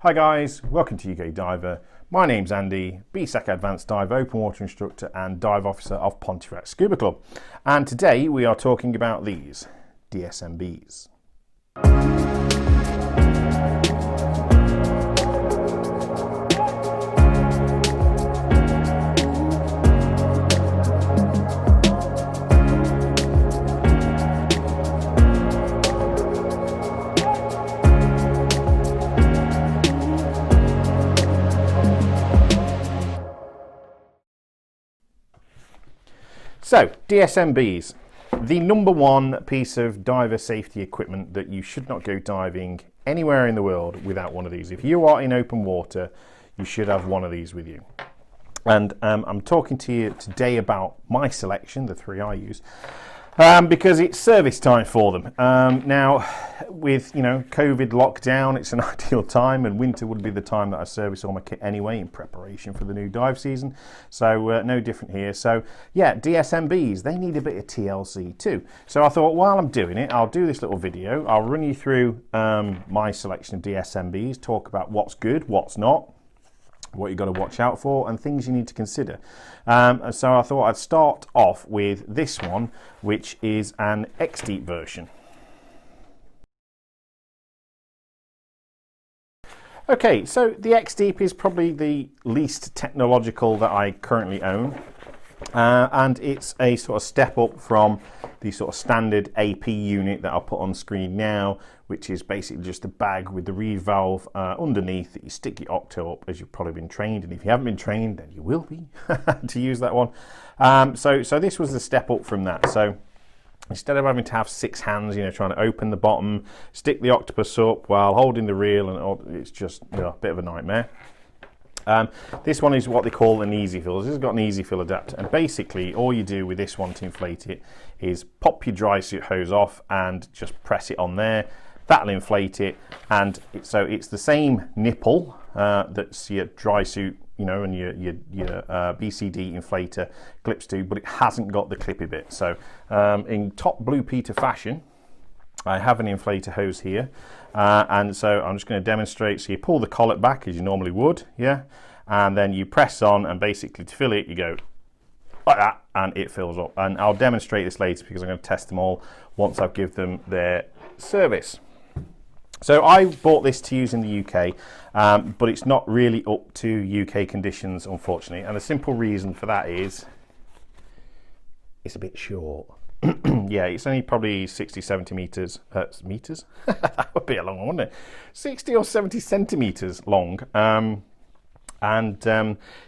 Hi guys, welcome to UKDiver. My name's Andy, BSEC Advanced Dive Open Water Instructor and Dive Officer of Pontefract Scuba Club. And today we are talking about these DSMBs. So, DSMBs, the number one piece of diver safety equipment that you should not go diving anywhere in the world without one of these. If you are in open water, you should have one of these with you. And I'm talking to you today about my selection, the three I use, because it's service time for them. Now, with COVID lockdown, it's an ideal time, and winter would be the time that I service all my kit anyway in preparation for the new dive season. So no different here. So yeah, DSMBs, they need a bit of TLC too. So I thought while I'm doing it, I'll do this little video. I'll run you through my selection of DSMBs, talk about what's good, what's not, what you've got to watch out for, and things you need to consider. So I thought I'd start off with this one, which is an X-Deep version. Okay, so the X-Deep is probably the least technological that I currently own. And it's a sort of step up from the sort of standard AP unit that I'll put on screen now, which is basically just a bag with the reed valve underneath that you stick your octo up, as you've probably been trained, and if you haven't been trained, then you will be to use that one. So this was the step up from that. So instead of having to have 6 hands, trying to open the bottom, stick the octopus up while holding the reel, and it's just a bit of a nightmare. This one is what they call an easy fill. This has got an easy fill adapter, and basically all you do with this one to inflate it is pop your dry suit hose off and just press it on there. That'll inflate it, and so it's the same nipple that's your dry suit, and your BCD inflator clips to, but it hasn't got the clippy bit. So in top Blue Peter fashion, I have an inflator hose here, and so I'm just going to demonstrate. So you pull the collet back as you normally would, yeah, and then you press on, and basically to fill it you go like that and it fills up. And I'll demonstrate this later because I'm going to test them all once I've given them their service. So I bought this to use in the UK, but it's not really up to UK conditions, unfortunately, and the simple reason for that is it's a bit short. Yeah, it's only probably 60-70 meters. Meters? That would be a long one, wouldn't it? 60 or 70 centimeters long.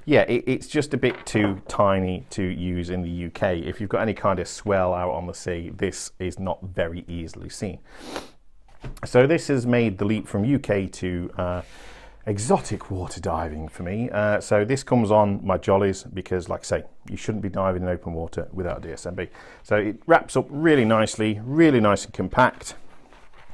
Yeah, it's just a bit too tiny to use in the UK. If you've got any kind of swell out on the sea, this is not very easily seen. So this has made the leap from UK to exotic water diving for me. So this comes on my jollies because, like I say, you shouldn't be diving in open water without a DSMB. So it wraps up really nicely, really nice and compact,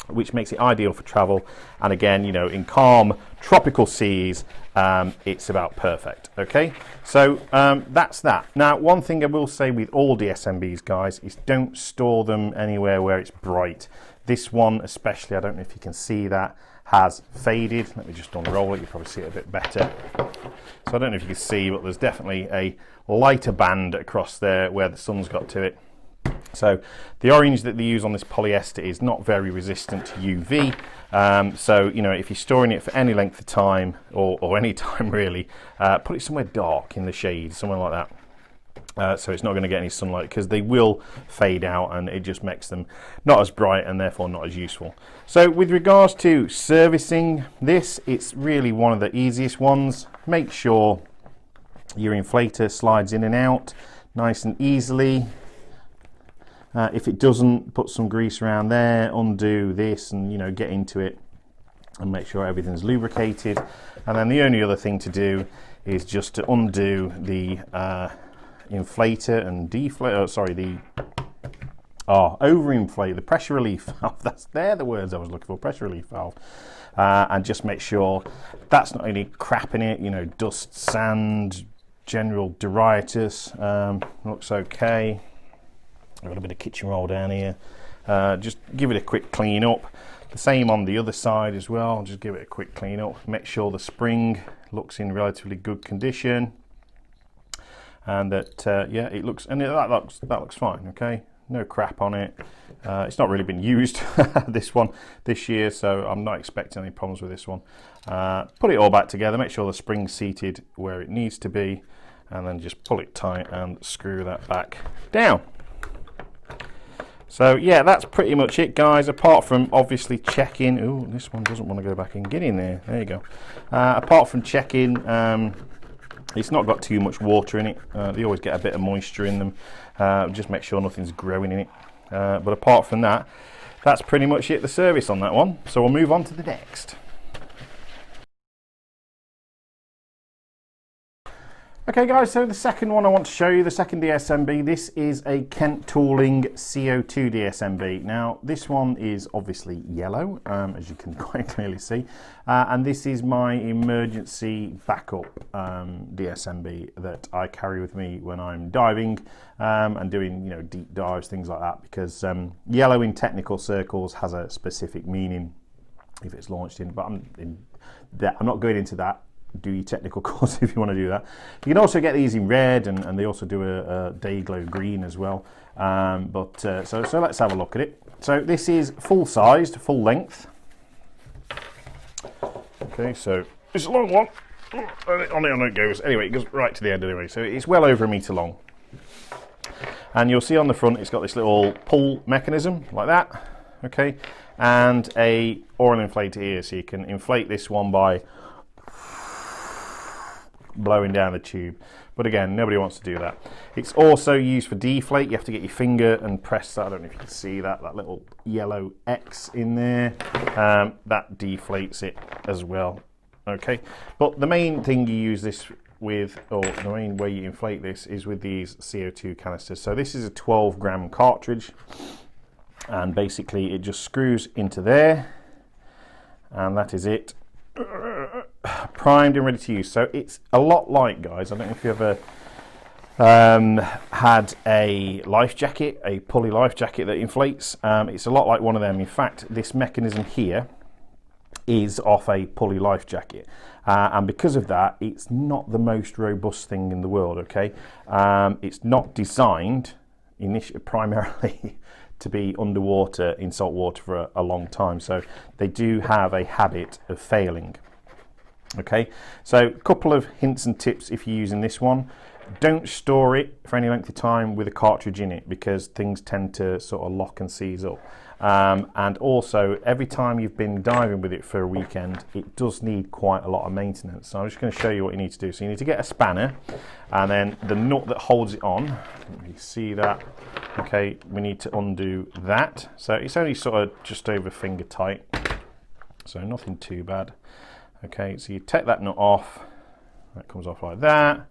which makes it ideal for travel. And again, in calm tropical seas, it's about perfect. Okay, so that's that. Now, one thing I will say with all DSMBs, guys, is don't store them anywhere where it's bright. This one especially, I don't know if you can see that, has faded. Let me just unroll it, you probably see it a bit better. So I don't know if you can see, but there's definitely a lighter band across there where the sun's got to it. So the orange that they use on this polyester is not very resistant to UV. So if you're storing it for any length of time, or any time really, put it somewhere dark in the shade, somewhere like that. So it's not going to get any sunlight, because they will fade out and it just makes them not as bright and therefore not as useful. So with regards to servicing this, it's really one of the easiest ones. Make sure your inflator slides in and out nice and easily. If it doesn't, put some grease around there, undo this, and get into it and make sure everything's lubricated. And then the only other thing to do is just to undo the inflator and overinflate, the pressure relief valve. They're the words I was looking for, pressure relief valve. And just make sure that's not any crap in it, dust, sand, general detritus. Looks okay. I've got a bit of kitchen roll down here. Just give it a quick clean up. The same on the other side as well. I'll just give it a quick clean up, make sure the spring looks in relatively good condition, and that yeah, it looks, and that looks fine. Okay, no crap on it. It's not really been used this year, so I'm not expecting any problems with this one. Put it all back together, make sure the spring's seated where it needs to be, and then just pull it tight and screw that back down. So yeah, that's pretty much it, guys, apart from obviously checking. Oh, this one doesn't want to go back and get in there. There you go. Apart from checking, it's not got too much water in it. They always get a bit of moisture in them. Just make sure nothing's growing in it. But apart from that, that's pretty much it, the service on that one. So we'll move on to the next. Okay guys, so the second one I want to show you, the second DSMB, this is a Kent Tooling CO2 DSMB. Now this one is obviously yellow, as you can quite clearly see, and this is my emergency backup DSMB that I carry with me when I'm diving and doing, you know, deep dives, things like that, because yellow in technical circles has a specific meaning if it's launched in, but I'm not going into that. Do your technical course if you want to do that. You can also get these in red, and they also do a day glow green as well. So let's have a look at it. So this is full sized, full length. Okay, so it's a long one. On it goes. Anyway, it goes right to the end anyway. So it's well over 1 meter long. And you'll see on the front it's got this little pull mechanism like that. Okay, and a oil inflator here, so you can inflate this one by blowing down the tube, but again, nobody wants to do that. It's also used for deflate. You have to get your finger and press that. I don't know if you can see that little yellow X in there. That deflates it as well. Okay, but the main thing you use this with, or the main way you inflate this, is with these CO2 canisters. So this is a 12-gram cartridge, and basically it just screws into there, and that is it. Primed and ready to use. So it's a lot like, guys, I don't know if you ever had a life jacket, a pulley life jacket that inflates. It's a lot like one of them. In fact, this mechanism here is off a pulley life jacket, and because of that, it's not the most robust thing in the world. Okay, it's not designed primarily to be underwater in salt water for a long time, so they do have a habit of failing. Okay, so a couple of hints and tips if you're using this one. Don't store it for any length of time with a cartridge in it, because things tend to sort of lock and seize up. And also, every time you've been diving with it for a weekend, it does need quite a lot of maintenance. So I'm just going to show you what you need to do. So you need to get a spanner, and then the nut that holds it on, let me see that. Okay, we need to undo that. So it's only sort of just over finger tight, so nothing too bad. Okay, so you take that nut off, that comes off like that,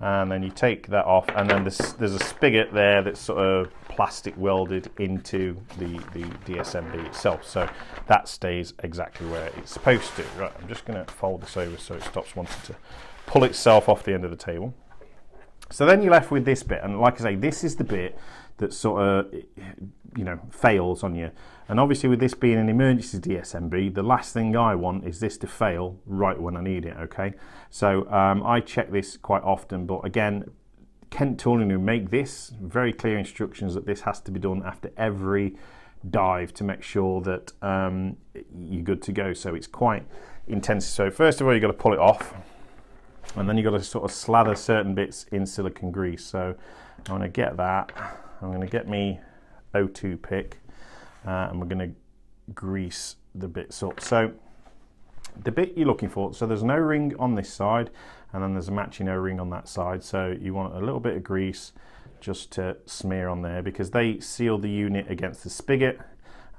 and then you take that off, and then there's a spigot there that's sort of plastic welded into the DSMB itself, so that stays exactly where it's supposed to. Right, I'm just going to fold this over so it stops wanting to pull itself off the end of the table. So then you're left with this bit, and like I say, this is the bit that sort of, you know, fails on you. And obviously with this being an emergency DSMB, the last thing I want is this to fail right when I need it, okay? So I check this quite often, but again, Kent Tooling who make this, very clear instructions that this has to be done after every dive to make sure that you're good to go. So it's quite intense. So first of all, you've got to pull it off, and then you've got to sort of slather certain bits in silicone grease. So I'm going to get that. I'm going to get me O2 pick, and we're going to grease the bits up. So the bit you're looking for, so there's an O-ring on this side, and then there's a matching O-ring on that side. So you want a little bit of grease just to smear on there, because they seal the unit against the spigot,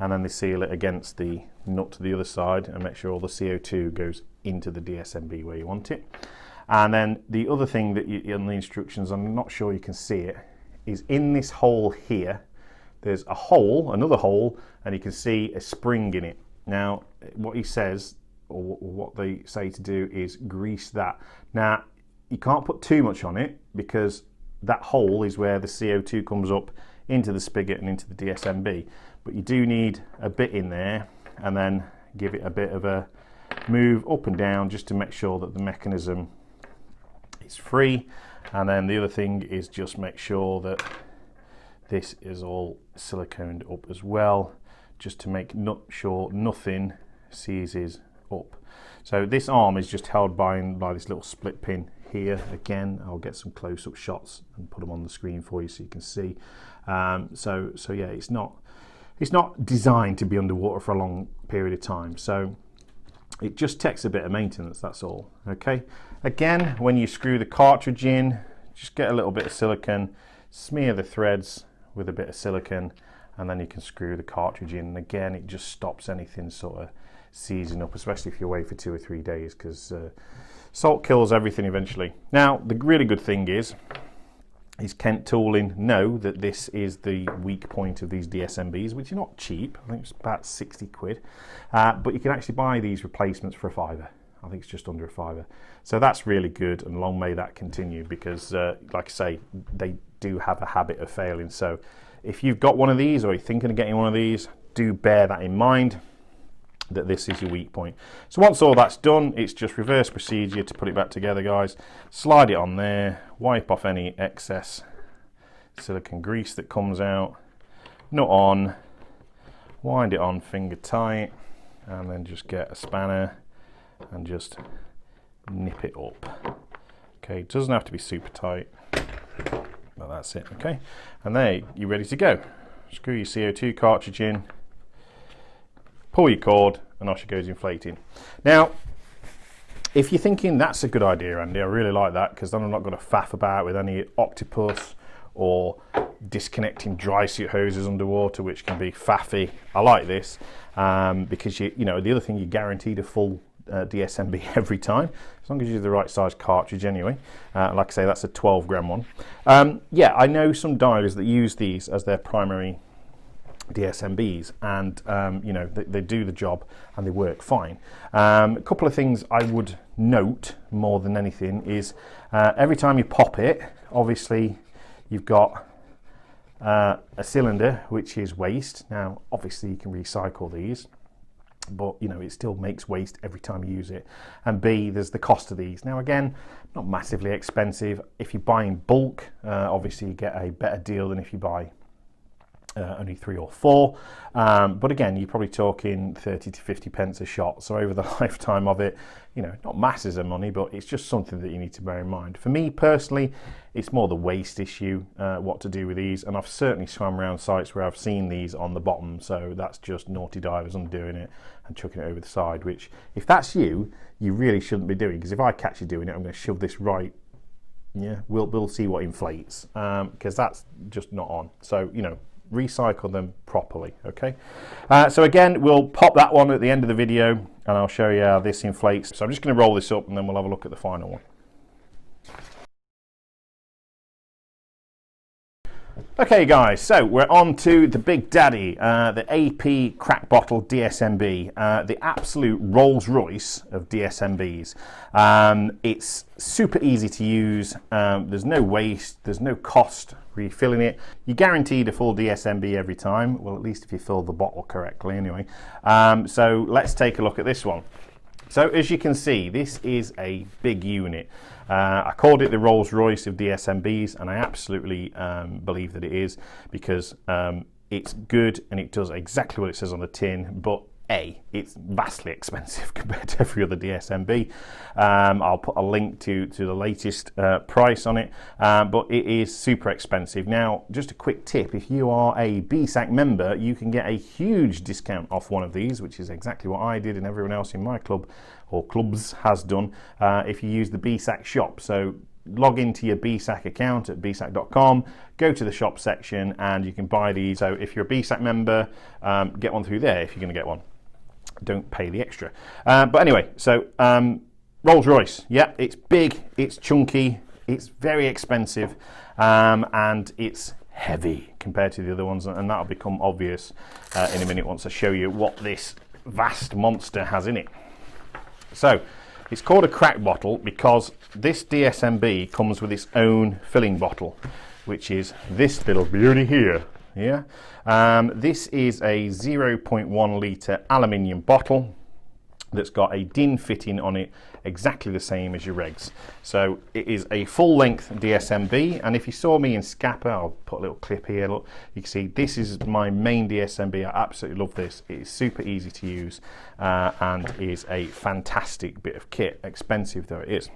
and then they seal it against the nut to the other side, and make sure all the CO2 goes into the DSMB where you want it. And then the other thing that in the instructions, I'm not sure you can see it, is in this hole here, there's a hole, another hole, and you can see a spring in it. Now, what he says, or what they say to do, is grease that. Now, you can't put too much on it, because that hole is where the CO2 comes up into the spigot and into the DSMB. But you do need a bit in there and then give it a bit of a move up and down just to make sure that the mechanism is free. And then the other thing is just make sure that this is all siliconed up as well, just to make sure nothing seizes up. So this arm is just held by this little split pin here. Again, I'll get some close-up shots and put them on the screen for you so you can see. So yeah, it's not designed to be underwater for a long period of time. So it just takes a bit of maintenance, that's all. Okay. Again, when you screw the cartridge in, just get a little bit of silicone, smear the threads with a bit of silicone, and then you can screw the cartridge in. And again, it just stops anything sort of seizing up, especially if you're away for 2 or 3 days, because salt kills everything eventually. Now, the really good thing is Kent Tooling know that this is the weak point of these DSMBs, which are not cheap. I think it's about 60 quid, but you can actually buy these replacements for £5. I think it's just under £5. So that's really good, and long may that continue, because like I say, they do have a habit of failing. So if you've got one of these, or you're thinking of getting one of these, do bear that in mind, that this is your weak point. So once all that's done, it's just reverse procedure to put it back together, guys. Slide it on there, wipe off any excess silicone grease that comes out, nut on, wind it on finger tight, and then just get a spanner and just nip it up. Okay, it doesn't have to be super tight, but that's it. Okay, and there you're ready to go. Screw your CO2 cartridge in, pull your cord, and off she goes inflating. Now, if you're thinking that's a good idea, Andy, I really like that, because then I'm not going to faff about with any octopus or disconnecting dry suit hoses underwater, which can be faffy. I like this because you know, the other thing, you're guaranteed a full DSMB every time, as long as you use the right size cartridge anyway. Like I say, that's a 12 gram one. Yeah, I know some divers that use these as their primary DSMBs, and you know, they do the job and they work fine. A couple of things I would note more than anything is every time you pop it, obviously you've got a cylinder which is waste. Now obviously you can recycle these, but you know, it still makes waste every time you use it. And B, there's the cost of these. Now again, not massively expensive. If you buy in bulk, obviously you get a better deal than if you buy only 3 or 4, but again, you're probably talking 30 to 50 pence a shot. So over the lifetime of it, you know, not masses of money, but it's just something that you need to bear in mind. For me personally, it's more the waste issue, what to do with these, and I've certainly swam around sites where I've seen these on the bottom, so that's just naughty divers undoing it and chucking it over the side, which if that's you really shouldn't be doing, because if I catch you doing it, I'm going to shove this right, yeah, we'll see what inflates, because that's just not on. So, you know, recycle them properly. Okay, so again, we'll pop that one at the end of the video and I'll show you how this inflates. So I'm just going to roll this up and then we'll have a look at the final one. Okay guys, so we're on to the big daddy, the AP crack bottle DSMB, the absolute Rolls Royce of DSMBs. It's super easy to use, there's no waste, there's no cost refilling it. You're guaranteed a full DSMB every time, well at least if you fill the bottle correctly anyway. So let's take a look at this one. So as you can see, this is a big unit. I called it the Rolls Royce of DSMBs, and I absolutely believe that it is, because it's good and it does exactly what it says on the tin, but it's vastly expensive compared to every other DSMB. I'll put a link to the latest price on it, but it is super expensive. Now, just a quick tip, if you are a BSAC member, you can get a huge discount off one of these, which is exactly what I did and everyone else in my club or clubs has done, if you use the BSAC shop. So log into your BSAC account at bsac.com, go to the shop section, and you can buy these. So if you're a BSAC member, get one through there if you're going to get one. Don't pay the extra. But anyway, so Rolls Royce, yeah, it's big, it's chunky, it's very expensive, and it's heavy compared to the other ones, and that'll become obvious in a minute once I show you what this vast monster has in it. So it's called a crack bottle because this DSMB comes with its own filling bottle, which is this little beauty here. here. This is a 0.1 litre aluminium bottle that's got a DIN fitting on it, exactly the same as your regs. So it is a full-length DSMB, and if you saw me in Scapa, I'll put a little clip here, look, you can see this is my main DSMB. I absolutely love this. It is super easy to use and is a fantastic bit of kit, expensive though it is.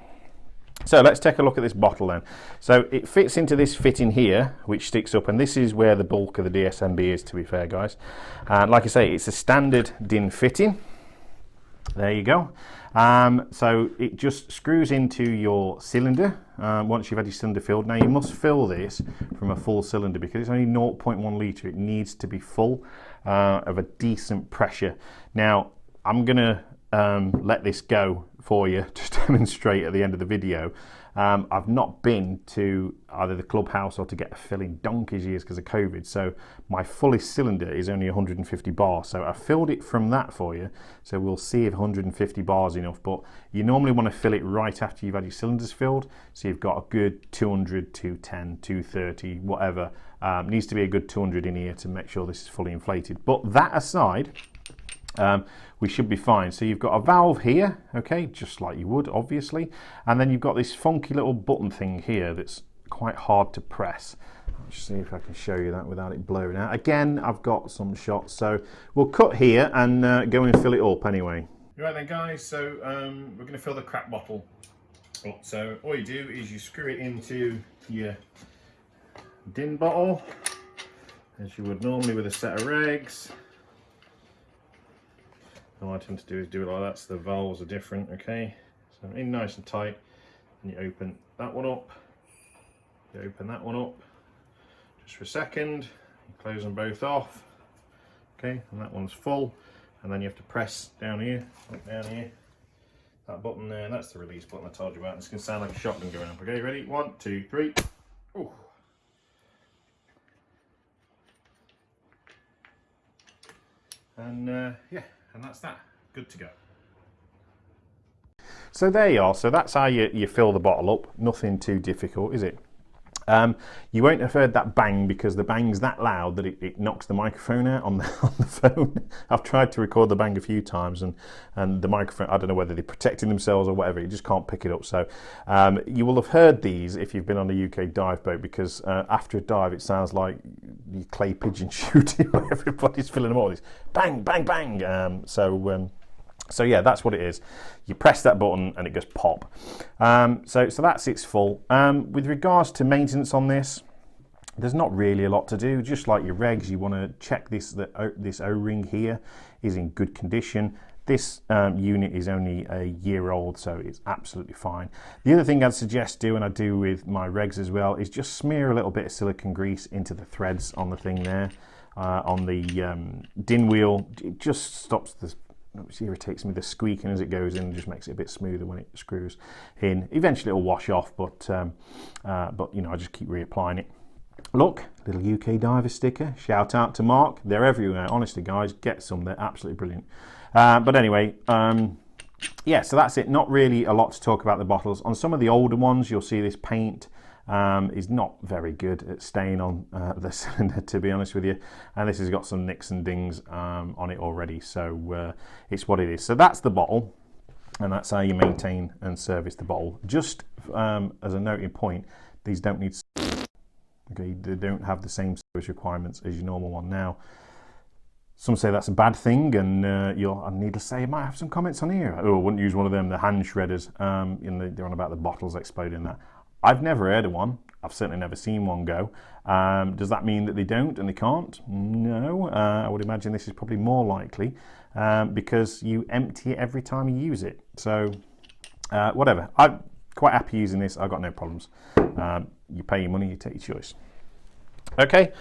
So let's take a look at this bottle then. So it fits into this fitting here, which sticks up, and this is where the bulk of the DSMB is, to be fair, guys. And like I say, it's a standard DIN fitting. There you go. So it just screws into your cylinder once you've had your cylinder filled. Now you must fill this from a full cylinder because it's only 0.1 litre. It needs to be full of a decent pressure. Now I'm going to let this go for you to demonstrate at the end of the video. I've not been to either the clubhouse or to get a fill in donkey's years because of COVID, so my fullest cylinder is only 150 bars, so I filled it from that for you, so we'll see if 150 bars enough. But you normally want to fill it right after you've had your cylinders filled, so you've got a good 200, 210, 230, whatever. Needs to be a good 200 in here to make sure this is fully inflated. But that aside, we should be fine. So you've got a valve here, okay, just like you would obviously, and then you've got this funky little button thing here that's quite hard to press. Let's see if I can show you that without it blurring out. Again, I've got some shots, so we'll cut here and go and fill it up anyway. Right then guys, so we're going to fill the crap bottle up. So all you do is you screw it into your DIN bottle as you would normally with a set of regs. All I tend to do is do it like that, so the valves are different, okay? So in nice and tight, and you open that one up, you open that one up, just for a second, you close them both off, okay? And that one's full, and then you have to press down here, that button there, that's the release button I told you about. It's gonna sound like a shotgun going up, okay? Ready? 1, 2, 3. Ooh. And yeah. And that's that, good to go. So there you are, so that's how you fill the bottle up. Nothing too difficult, is it? You won't have heard that bang because the bang's that loud that it knocks the microphone out on the phone. I've tried to record the bang a few times and the microphone, I don't know whether they're protecting themselves or whatever, you just can't pick it up. So you will have heard these if you've been on a UK dive boat, because after a dive it sounds like you clay pigeon shooting where everybody's filling them all. This bang, bang, bang. So yeah, that's what it is. You press that button and it goes pop. So that's its full. With regards to maintenance on this, there's not really a lot to do. Just like your regs, you want to check this O-ring here is in good condition. This unit is only a year old, so it's absolutely fine. The other thing I'd suggest do, and I do with my regs as well, is just smear a little bit of silicone grease into the threads on the thing there. On the DIN wheel, it just stops the, which irritates me, the squeaking as it goes in, and just makes it a bit smoother when it screws in. Eventually it'll wash off, but you know, I just keep reapplying it. Look, little UKDiver sticker. Shout out to Mark. They're everywhere. Honestly, guys, get some. They're absolutely brilliant. But anyway, yeah, so that's it. Not really a lot to talk about the bottles. On some of the older ones, you'll see this paint is not very good at staying on the cylinder, to be honest with you, and this has got some nicks and dings on it already, so it's what it is. So that's the bottle, and that's how you maintain and service the bottle. Just as a noting point, these don't need, okay, they don't have the same service requirements as your normal one. Now some say that's a bad thing, and I need to say, I might have some comments on here. Oh, I wouldn't use one of them, the hand shredders. They're on about the bottles exploding. That I've never heard of one. I've certainly never seen one go. Does that mean that they don't and they can't? No, I would imagine this is probably more likely because you empty it every time you use it. So whatever, I'm quite happy using this. I've got no problems. You pay your money, you take your choice. Okay,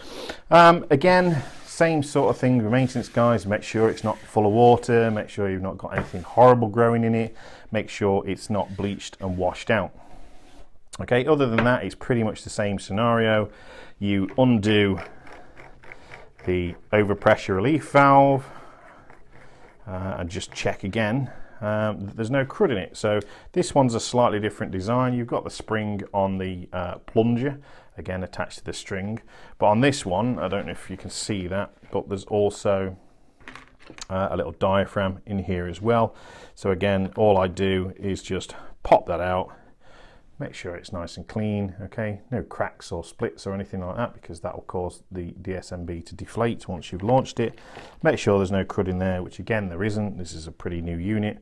again, same sort of thing with maintenance, guys. Make sure it's not full of water, make sure you've not got anything horrible growing in it, make sure it's not bleached and washed out. Okay, other than that, it's pretty much the same scenario. You undo the overpressure relief valve and just check again there's no crud in it. So this one's a slightly different design. You've got the spring on the plunger, again attached to the string. But on this one, I don't know if you can see that, but there's also a little diaphragm in here as well. So again, all I do is just pop that out, make sure it's nice and clean, okay? No cracks or splits or anything like that, because that will cause the DSMB to deflate once you've launched it. Make sure there's no crud in there, which again there isn't. This is a pretty new unit.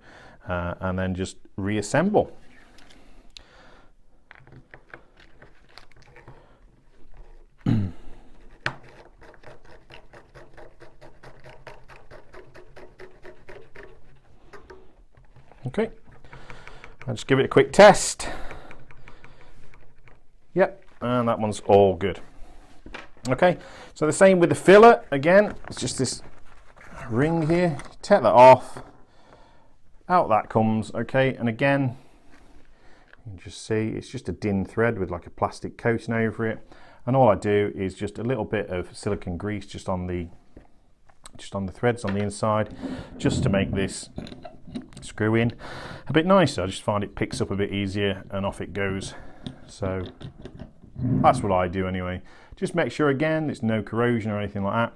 And then just reassemble. Okay, I'll just give it a quick test. Yep, and that one's all good. Okay, so the same with the filler. Again, it's just this ring here. Take that off, out that comes. Okay, and again, you can just see it's just a DIN thread with like a plastic coating over it. And all I do is just a little bit of silicone grease just on the threads on the inside, just to make this screw in a bit nicer. I just find it picks up a bit easier and off it goes. So that's what I do anyway. Just make sure again there's no corrosion or anything like that.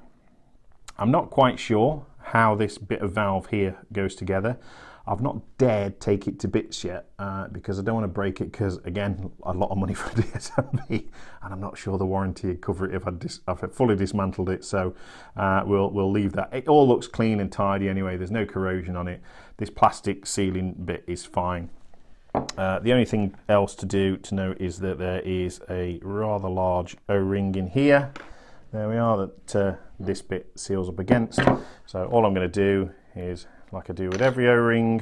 I'm not quite sure how this bit of valve here goes together. I've not dared take it to bits yet because I don't want to break it, because again, a lot of money for DSMB, and I'm not sure the warranty would cover it if I fully dismantled it. So we'll leave that. It all looks clean and tidy anyway. There's no corrosion on it. This plastic sealing bit is fine. The only thing else to note is that there is a rather large O-ring in here. There we are, that this bit seals up against. So all I'm going to do is, like I do with every O-ring,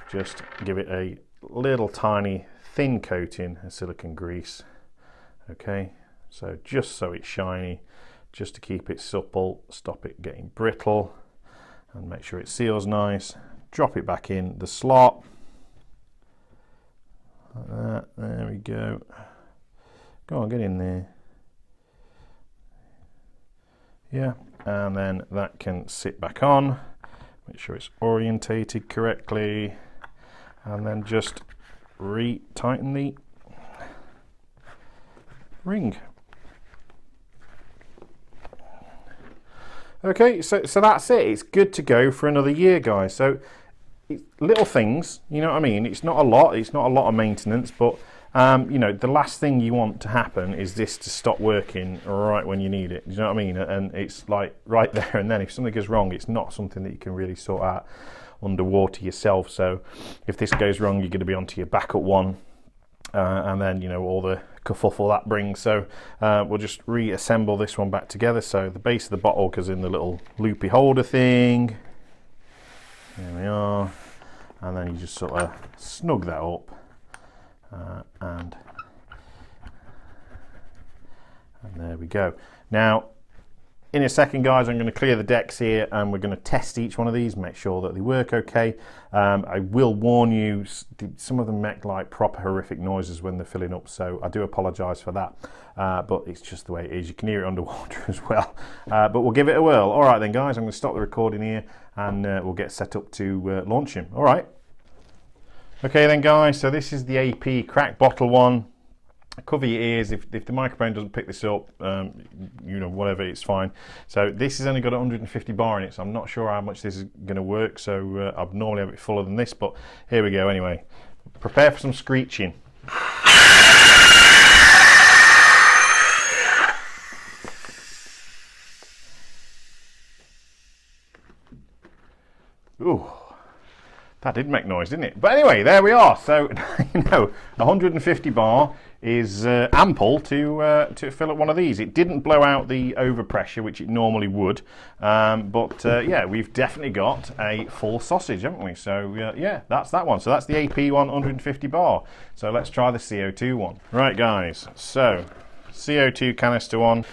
just give it a little tiny thin coating of silicone grease. Okay, so just so it's shiny, just to keep it supple, stop it getting brittle, and make sure it seals nice. Drop it back in the slot. Like that, there we go. Go on, get in there. Yeah, and then that can sit back on. Make sure it's orientated correctly, and then just re-tighten the ring. Okay, so that's it. It's good to go for another year, guys. So little things, you know what I mean? It's not a lot. It's not a lot of maintenance, but you know, the last thing you want to happen is this to stop working right when you need it. You know what I mean? And it's like right there and then. If something goes wrong, it's not something that you can really sort out underwater yourself. So if this goes wrong, you're going to be onto your backup one, and then, you know, all the kerfuffle that brings. So we'll just reassemble this one back together. So the base of the bottle goes in the little loopy holder thing. There we are. And then you just sort of snug that up. And there we go. Now, in a second, guys, I'm going to clear the decks here, and we're going to test each one of these, make sure that they work okay. I will warn you, some of them make like proper horrific noises when they're filling up, so I do apologise for that. But it's just the way it is. You can hear it underwater as well. But we'll give it a whirl. All right then, guys, I'm going to stop the recording here, and we'll get set up to launch him. All right. Okay then, guys, so this is the AP crack bottle one. Cover your ears if the microphone doesn't pick this up, you know, whatever, it's fine. So this has only got 150 bar in it, so I'm not sure how much this is going to work. So I'd normally have it fuller than this, but here we go anyway. Prepare for some screeching. Ooh. That did make noise, didn't it? But anyway, there we are. So, you know, 150 bar is ample to fill up one of these. It didn't blow out the overpressure, which it normally would. But yeah, we've definitely got a full sausage, haven't we? So yeah, that's that one. So that's the AP one, 150 bar. So let's try the CO2 one. Right, guys. So CO2 canister one.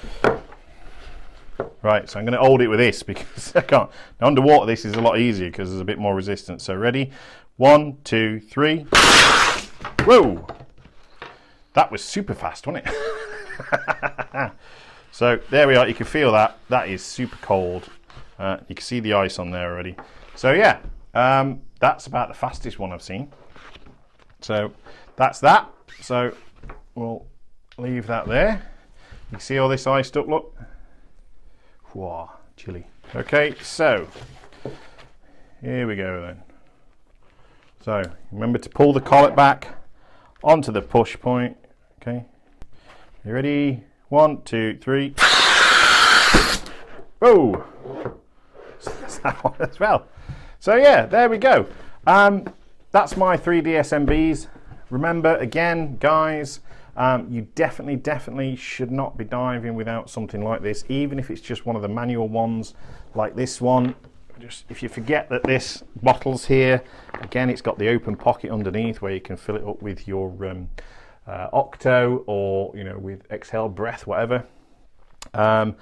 Right, so I'm going to hold it with this because I can't. Now, underwater, this is a lot easier because there's a bit more resistance. So ready? 1, 2, 3. Whoa! That was super fast, wasn't it? So there we are. You can feel that. That is super cold. You can see the ice on there already. So yeah, That's about the fastest one I've seen. So that's that. So we'll leave that there. You see all this iced up, look? Wow, chilly. Okay, so here we go then. So remember to pull the collet back onto the push point. Okay, you ready? 1, 2, 3. Whoa! That's that one as well. So yeah, there we go. That's my 3 DSMBs. Remember, again, guys, you definitely should not be diving without something like this, even if it's just one of the manual ones like this one. Just if you forget that this bottle's here, again, it's got the open pocket underneath where you can fill it up with your Octo, or with Exhale Breath, whatever. You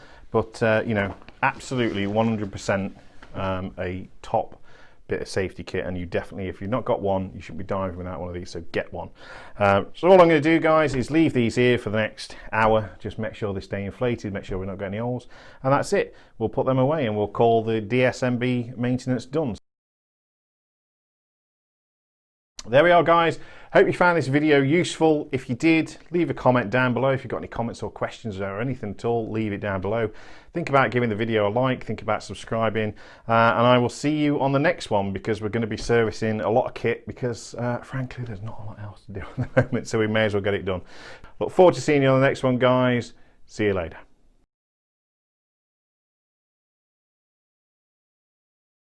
know, absolutely 100% a top bit of safety kit, and you definitely, if you've not got one, you shouldn't be diving without one of these, so get one. So all I'm going to do, guys, is leave these here for the next hour. Just make sure they stay inflated, make sure we're not got any holes, and that's it. We'll put them away and we'll call the DSMB maintenance done. There we are, guys. Hope you found this video useful. If you did, leave a comment down below. If you've got any comments or questions or anything at all, leave it down below. Think about giving the video a like, think about subscribing, and I will see you on the next one, because we're going to be servicing a lot of kit, because frankly there's not a lot else to do at the moment, so we may as well get it done. Look forward to seeing you on the next one, guys. See you later.